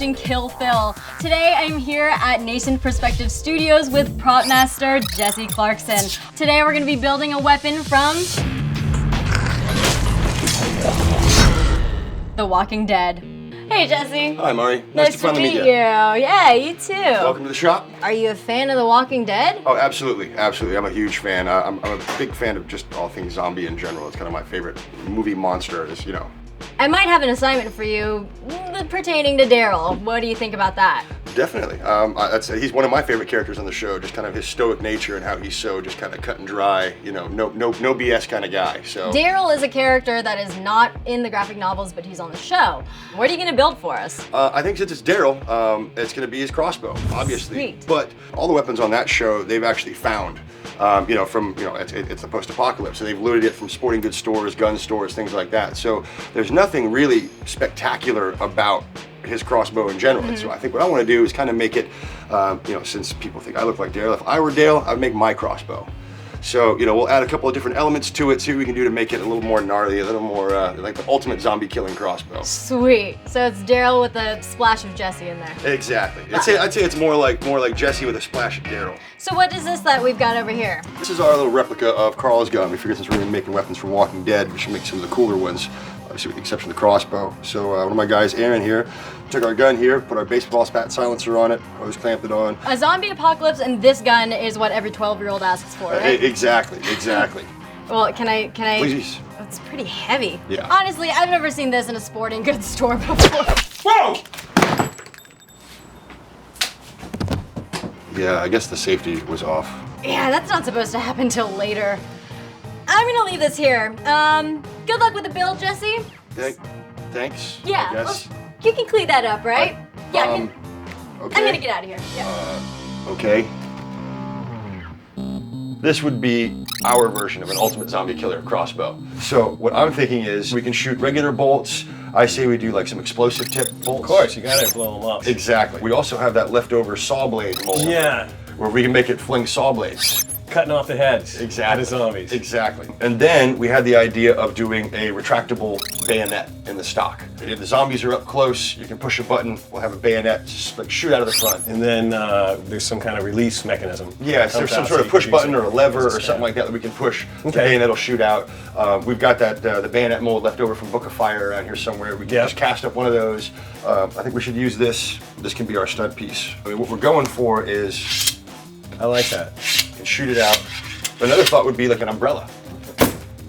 watching Kill Phil. Today I'm here at Nascent Perspective Studios with prop master Jesse Clarkson. Today we're going to be building a weapon from The Walking Dead. Hey Jesse. Hi Mari. Nice to finally meet you. Yeah, you too. Welcome to the shop. Are you a fan of The Walking Dead? Oh, absolutely, absolutely. I'm a huge fan. I'm a big fan of just all things zombie in general. It's kind of my favorite movie monster. Is, you know. I might have an assignment for you pertaining to Daryl. What do you think about that? Definitely. He's one of my favorite characters on the show. Just kind of his stoic nature and how he's so just kind of cut and dry. You know, no BS kind of guy. So Daryl is a character that is not in the graphic novels, but he's on the show. What are you gonna build for us? I think since it's Daryl, it's gonna be his crossbow, obviously. Sweet. But all the weapons on that show, they've actually found. It's the post-apocalypse, so they've looted it from sporting goods stores, gun stores, things like that. So there's nothing really spectacular about his crossbow in general. And so I think what I want to do is kind of make it, since people think I look like Daryl, if I were Daryl, I'd make my crossbow. So, we'll add a couple of different elements to it, see what we can do to make it a little more gnarly, a little more like the ultimate zombie killing crossbow. Sweet. So it's Daryl with a splash of Jesse in there. Exactly. I'd say it's more like Jesse with a splash of Daryl. So what is this that we've got over here? This is our little replica of Carl's gun. We figured since we're going to be making weapons from Walking Dead, we should make some of the cooler ones, obviously with the exception of the crossbow. So one of my guys, Aaron here, took our gun here, put our baseball bat silencer on it, hose clamped it on. A zombie apocalypse and this gun is what every 12-year-old asks for, right? Exactly. Well, can I? Please. It's pretty heavy. Yeah. Honestly, I've never seen this in a sporting goods store before. Whoa! Yeah, I guess the safety was off. Yeah, that's not supposed to happen till later. I'm gonna leave this here. Good luck with the build, Jesse. Thanks. Yeah, I guess. well, you can clean that up, right? Yeah. Okay. I'm gonna get out of here. Yeah. Okay. This would be our version of an ultimate zombie killer crossbow. So what I'm thinking is we can shoot regular bolts. I say we do like some explosive tip bolts. Of course, you gotta blow them up. Exactly. We also have that leftover saw blade mold. Yeah. Where we can make it fling saw blades. Cutting off the heads Exactly. of the zombies. Exactly. And then we had the idea of doing a retractable bayonet in the stock. If the zombies are up close, you can push a button, we'll have a bayonet just like shoot out of the front. And then there's some kind of release mechanism. Yeah, so there's some sort of push button or a lever or something like that we can push. The bayonet will shoot out. We've got that the bayonet mold left over from Book of Fire around here somewhere. We can just cast up one of those. I think we should use this. This can be our stud piece. I mean, what we're going for is... I like that. You can shoot it out. Another thought would be like an umbrella.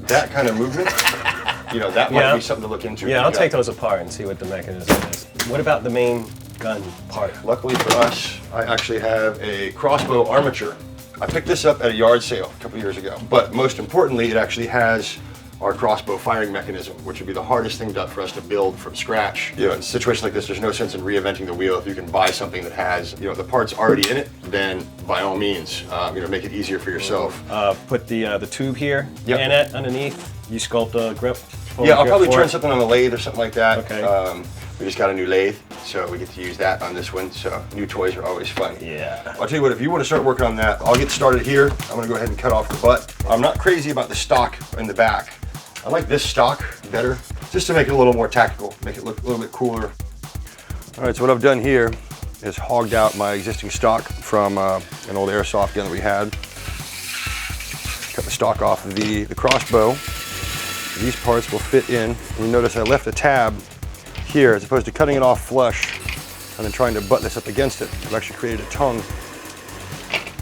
That kind of movement, that might be something to look into. Yeah, I'll take those apart and see what the mechanism is. What about the main gun part? Luckily for us, I actually have a Crossbow Armature. I picked this up at a yard sale a couple years ago. But most importantly, it actually has our crossbow firing mechanism, which would be the hardest thing for us to build from scratch. In a situation like this, there's no sense in reinventing the wheel. If you can buy something that has, the parts already in it, then by all means, make it easier for yourself. Put the tube here, bayonet underneath. You sculpt a grip. Yeah, I'll probably turn something on the lathe or something like that. Okay. We just got a new lathe, so we get to use that on this one. So new toys are always fun. Yeah. I'll tell you what, if you want to start working on that, I'll get started here. I'm gonna go ahead and cut off the butt. I'm not crazy about the stock in the back. I like this stock better, just to make it a little more tactical, make it look a little bit cooler. All right, so what I've done here is hogged out my existing stock from an old airsoft gun that we had. Cut the stock off of the crossbow. These parts will fit in. You notice I left a tab here as opposed to cutting it off flush and then trying to butt this up against it. I've actually created a tongue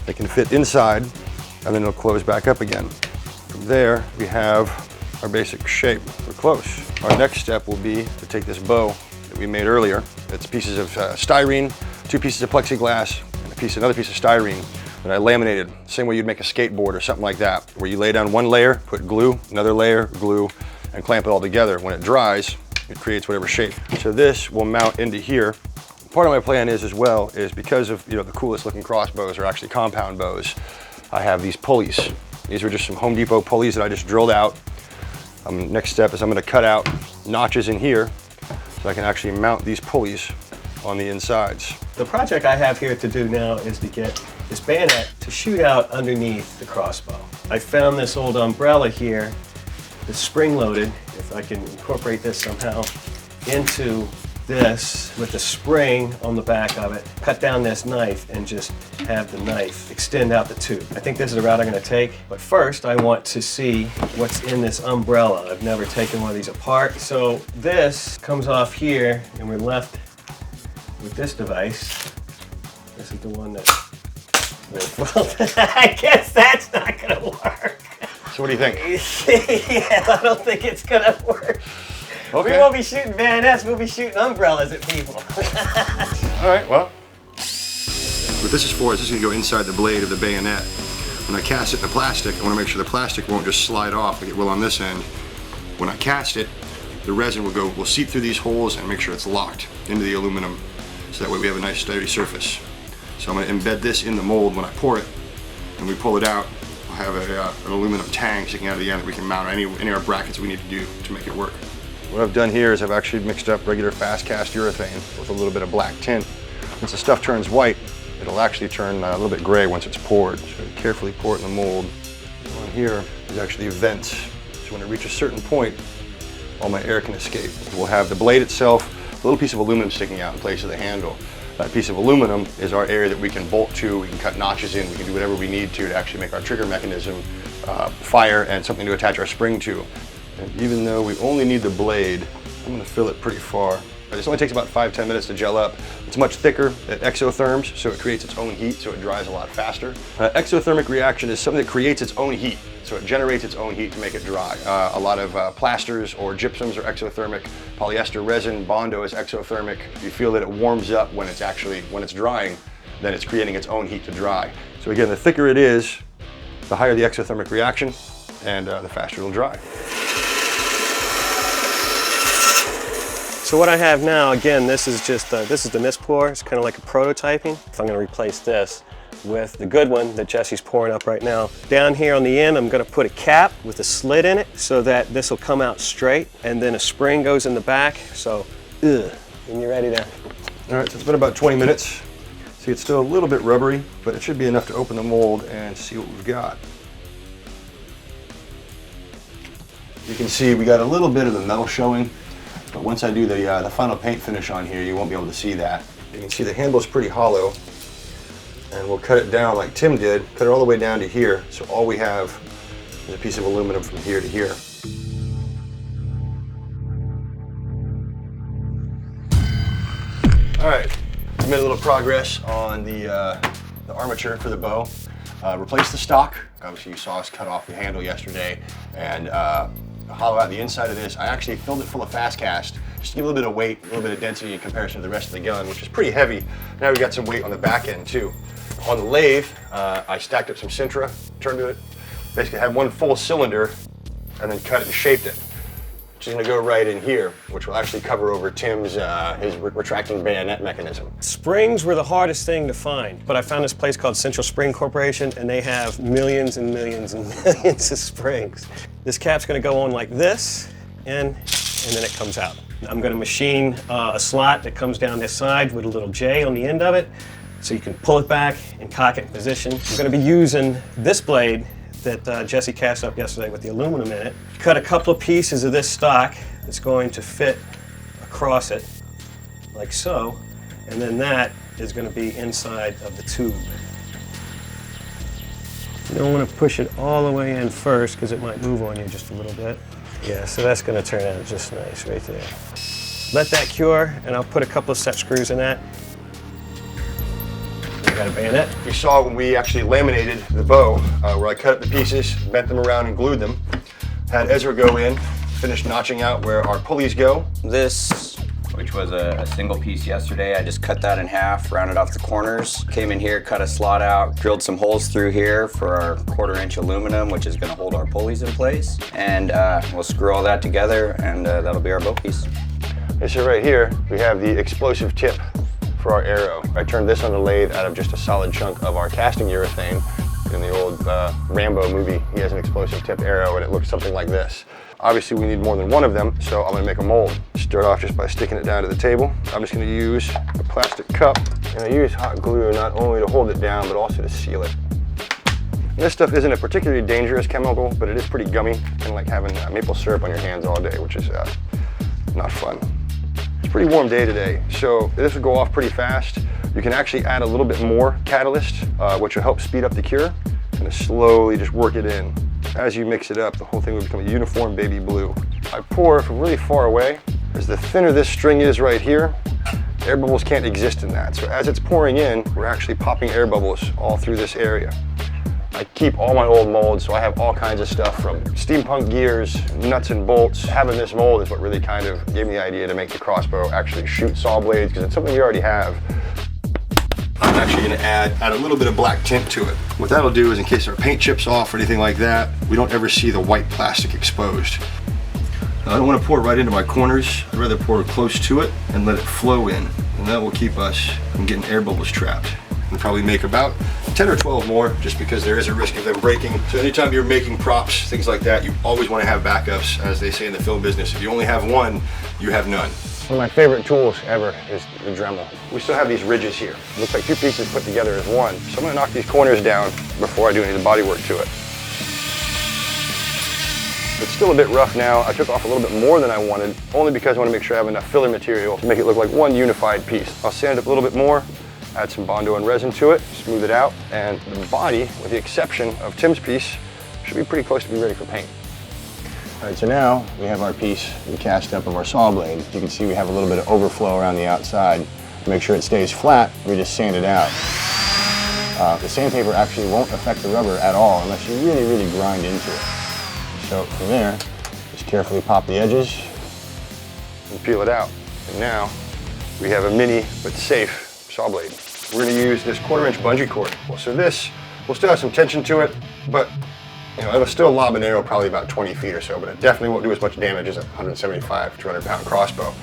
that can fit inside and then it'll close back up again. From there, we have our basic shape. We're close. Our next step will be to take this bow that we made earlier. It's pieces of styrene, 2 pieces of plexiglass, and another piece of styrene that I laminated, same way you'd make a skateboard or something like that, where you lay down one layer, put glue, another layer, glue, and clamp it all together. When it dries, it creates whatever shape. So this will mount into here. Part of my plan is because of the coolest looking crossbows are actually compound bows, I have these pulleys. These are just some Home Depot pulleys that I just drilled out. Next step is I'm going to cut out notches in here so I can actually mount these pulleys on the insides. The project I have here to do now is to get this bayonet to shoot out underneath the crossbow. I found this old umbrella here that's spring-loaded. If I can incorporate this somehow into this with a spring on the back of it, cut down this knife, and just have the knife extend out the tube. I think this is the route I'm going to take, but first I want to see what's in this umbrella. I've never taken one of these apart. So this comes off here, and we're left with this device. This is the one that, well, I guess that's not going to work. So what do you think? Yeah, I don't think it's going to work. Okay. We won't be shooting bayonets, we'll be shooting umbrellas at people. All right, well. What this is for is this is gonna go inside the blade of the bayonet. When I cast it in the plastic, I wanna make sure the plastic won't just slide off like it will on this end. When I cast it, the resin will seep through these holes and make sure it's locked into the aluminum, so that way we have a nice sturdy surface. So I'm gonna embed this in the mold when I pour it, and we pull it out. I'll have an aluminum tang sticking out of the end that we can mount any of our brackets we need to do to make it work. What I've done here is I've actually mixed up regular fast cast urethane with a little bit of black tint. Once the stuff turns white, it'll actually turn a little bit gray once it's poured. So carefully pour it in the mold. On here is actually vents. So when it reaches a certain point, all my air can escape. We'll have the blade itself, a little piece of aluminum sticking out in place of the handle. That piece of aluminum is our area that we can bolt to, we can cut notches in, we can do whatever we need to actually make our trigger mechanism fire and something to attach our spring to. And even though we only need the blade, I'm going to fill it pretty far. This only takes about 5–10 minutes to gel up. It's much thicker, it exotherms, so it creates its own heat, so it dries a lot faster. Exothermic reaction is something that creates its own heat, so it generates its own heat to make it dry. A lot of plasters or gypsums are exothermic. Polyester resin, Bondo is exothermic. You feel that it warms up when it's drying, then it's creating its own heat to dry. So again, the thicker it is, the higher the exothermic reaction, and the faster it'll dry. So what I have now, again, this is the mist pour. It's kind of like a prototyping. If I'm going to replace this with the good one that Jesse's pouring up right now. Down here on the end, I'm going to put a cap with a slit in it so that this will come out straight, and then a spring goes in the back. So, and you're ready to. All right, so it's been about 20 minutes. See, it's still a little bit rubbery, but it should be enough to open the mold and see what we've got. You can see we got a little bit of the metal showing. But once I do the final paint finish on here, you won't be able to see that. You can see the handle is pretty hollow, and we'll cut it down like Tim did, cut it all the way down to here, so all we have is a piece of aluminum from here to here. All right, we made a little progress on the armature for the bow. Replaced the stock. Obviously you saw us cut off the handle yesterday, and hollow out the inside of this. I actually filled it full of fast cast, just to give a little bit of weight, a little bit of density in comparison to the rest of the gun, which is pretty heavy. Now we got some weight on the back end too. On the lathe, I stacked up some Sintra, turned it, basically had one full cylinder, and then cut it and shaped it. Which is gonna go right in here, which will actually cover over Tim's his retracting bayonet mechanism. Springs were the hardest thing to find, but I found this place called Central Spring Corporation, and they have millions and millions and millions of springs. This cap's gonna go on like this, and then it comes out. I'm gonna machine a slot that comes down this side with a little J on the end of it, so you can pull it back and cock it in position. I'm gonna be using this blade that Jesse cast up yesterday with the aluminum in it. Cut a couple of pieces of this stock that's going to fit across it, like so, and then that is going to be inside of the tube. You don't want to push it all the way in first because it might move on you just a little bit. Yeah, so that's going to turn out just nice right there. Let that cure, and I'll put a couple of set screws in that. We got a bayonet. You saw when we actually laminated the bow, where I cut up the pieces, bent them around and glued them. Had Ezra go in, finish notching out where our pulleys go. This, which was a single piece yesterday, I just cut that in half, rounded off the corners, came in here, cut a slot out, drilled some holes through here for our 1/4" aluminum, which is gonna hold our pulleys in place. And we'll screw all that together, and that'll be our bow piece. Okay, so right here, we have the explosive tip for our arrow. I turned this on the lathe out of just a solid chunk of our casting urethane. In the old Rambo movie, he has an explosive tip arrow, and it looks something like this. Obviously, we need more than one of them, so I'm gonna make a mold. Start off just by sticking it down to the table. I'm just gonna use a plastic cup, and I use hot glue not only to hold it down, but also to seal it. And this stuff isn't a particularly dangerous chemical, but it is pretty gummy, kind of like having maple syrup on your hands all day, which is not fun. pretty warm day today, so this will go off pretty fast. You can actually add a little bit more catalyst, which will help speed up the cure, and slowly just work it in. As you mix it up, the whole thing will become a uniform baby blue. I pour from really far away, as the thinner this string is right here, air bubbles can't exist in that. So as it's pouring in, we're actually popping air bubbles all through this area. I keep all my old molds, so I have all kinds of stuff from steampunk gears, nuts and bolts. Having this mold is what really kind of gave me the idea to make the crossbow actually shoot saw blades, because it's something we already have. I'm actually going to add a little bit of black tint to it. What that'll do is, in case our paint chips off or anything like that, we don't ever see the white plastic exposed. I don't want to pour right into my corners. I'd rather pour close to it and let it flow in, and that will keep us from getting air bubbles trapped. We'll probably make about 10 or 12 more, just because there is a risk of them breaking. So anytime you're making props, things like that, you always want to have backups. As they say in the film business, if you only have one, you have none. One of my favorite tools ever is the Dremel. We still have these ridges here. It looks like two pieces put together as one. So I'm going to knock these corners down before I do any of the body work to it. It's still a bit rough now. I took off a little bit more than I wanted, only because I want to make sure I have enough filler material to make it look like one unified piece. I'll sand it up a little bit more, add some Bondo and resin to it, smooth it out, and the body, with the exception of Tim's piece, should be pretty close to be ready for paint. All right, so now we have our piece we cast up of our saw blade. You can see we have a little bit of overflow around the outside. To make sure it stays flat, we just sand it out. The sandpaper actually won't affect the rubber at all unless you really, really grind into it. So from there, just carefully pop the edges and peel it out. And now we have a mini but safe saw blade. We're going to use this 1/4-inch bungee cord. So this will still have some tension to it, but it'll still lob an arrow probably about 20 feet or so, but it definitely won't do as much damage as a 175, 200-pound crossbow.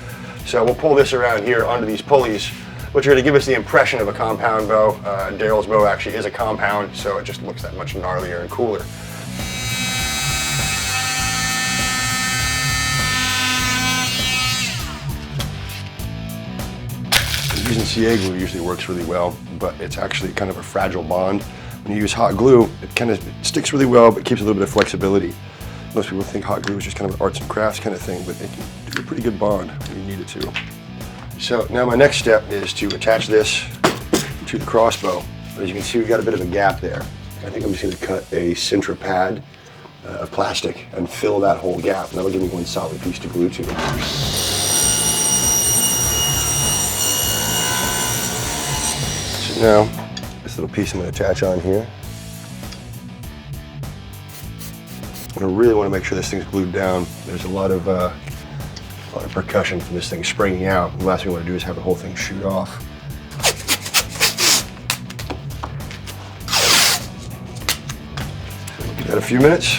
So we'll pull this around here onto these pulleys, which are going to give us the impression of a compound bow. Daryl's bow actually is a compound, so it just looks that much gnarlier and cooler. Using CA glue usually works really well, but it's actually kind of a fragile bond. When you use hot glue, it kind of sticks really well, but keeps a little bit of flexibility. Most people think hot glue is just kind of an arts and crafts kind of thing, but it can do a pretty good bond when you need it to. So now my next step is to attach this to the crossbow. As you can see, we've got a bit of a gap there. I think I'm just going to cut a Sintra pad of plastic and fill that whole gap, and that'll give me one solid piece to glue to. So now, this little piece I'm going to attach on here. I really want to make sure this thing's glued down. There's a lot of percussion from this thing springing out. The last thing we want to do is have the whole thing shoot off. So we'll give that a few minutes.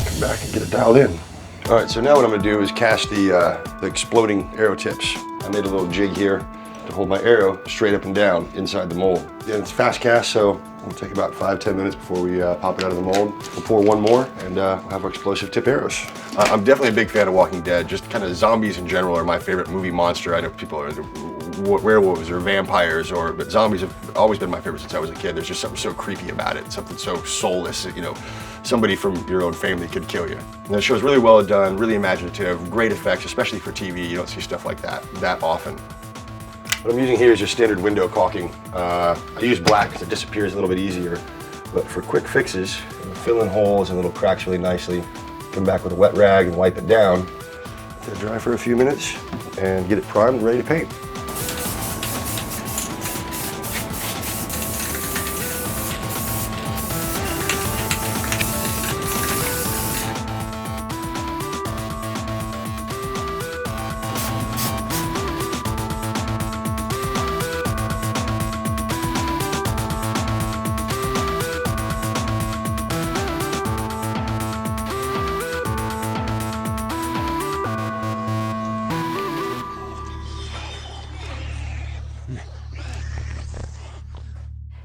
Come back and get it dialed in. All right, so now what I'm going to do is cast the exploding arrow tips. I made a little jig here to hold my arrow straight up and down inside the mold. Yeah, it's fast cast, so it'll take about 5-10 minutes before we pop it out of the mold. We'll pour one more and we'll have our explosive tip arrows. I'm definitely a big fan of Walking Dead. Just kind of zombies in general are my favorite movie monster. I know people are werewolves or vampires, but zombies have always been my favorite since I was a kid. There's just something so creepy about it, something so soulless, somebody from your own family could kill you. And that show's really well done, really imaginative, great effects, especially for TV. You don't see stuff like that often. What I'm using here is just standard window caulking. I use black because it disappears a little bit easier. But for quick fixes, fill in holes and little cracks really nicely. Come back with a wet rag and wipe it down. Let it dry for a few minutes and get it primed and ready to paint.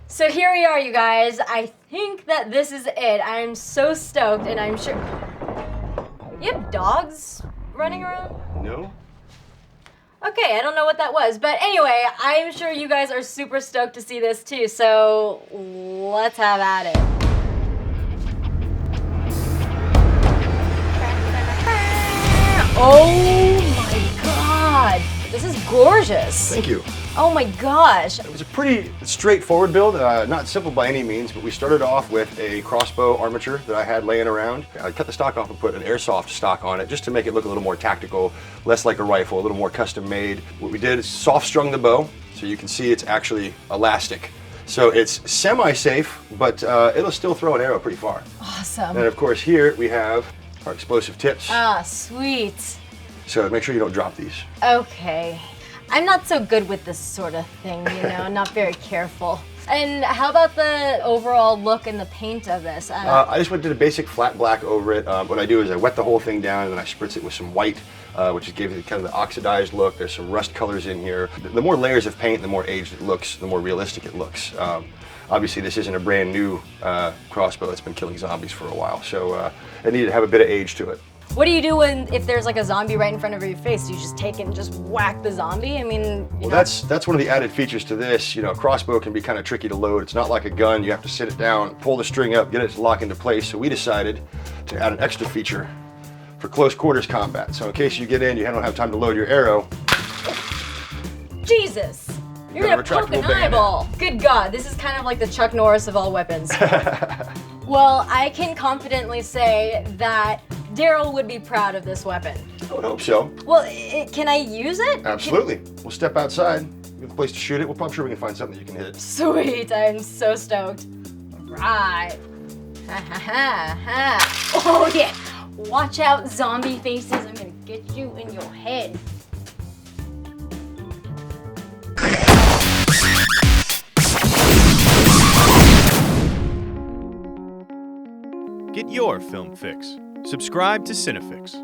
So here we are, you guys. I think that this is it. I'm so stoked, and I'm sure... You have dogs running around? No. Okay, I don't know what that was, but anyway, I'm sure you guys are super stoked to see this too, so let's have at it. Oh my god! This is gorgeous. Thank you. Oh my gosh. It was a pretty straightforward build, not simple by any means, but we started off with a crossbow armature that I had laying around. I cut the stock off and put an airsoft stock on it just to make it look a little more tactical, less like a rifle, a little more custom made. What we did is soft strung the bow, so you can see it's actually elastic. So it's semi-safe, but it'll still throw an arrow pretty far. Awesome. And of course here we have our explosive tips. Ah, sweet. So make sure you don't drop these. Okay. I'm not so good with this sort of thing, you know, not very careful. And how about the overall look and the paint of this? I just did a basic flat black over it. What I do is I wet the whole thing down and then I spritz it with some white, which gives it kind of the oxidized look. There's some rust colors in here. The more layers of paint, the more aged it looks, the more realistic it looks. Obviously, this isn't a brand new crossbow. It's been killing zombies for a while, so it needed to have a bit of age to it. What do you do if there's like a zombie right in front of your face? Do you just take it and just whack the zombie? I mean, well, that's one of the added features to this. You know, a crossbow can be kind of tricky to load. It's not like a gun. You have to sit it down, pull the string up, get it to lock into place. So we decided to add an extra feature for close quarters combat. So in case you get in, you don't have time to load your arrow. Jesus! You're gonna poke an eyeball. Good God, this is kind of like the Chuck Norris of all weapons. Well, I can confidently say that Daryl would be proud of this weapon. I would hope so. Well, can I use it? Absolutely. We'll step outside. We have a place to shoot it. I'm sure we can find something that you can hit. Sweet, I'm so stoked. Right. Ha ha ha ha. Oh yeah. Watch out, zombie faces. I'm gonna get you in your head. Get your film fix. Subscribe to CineFix.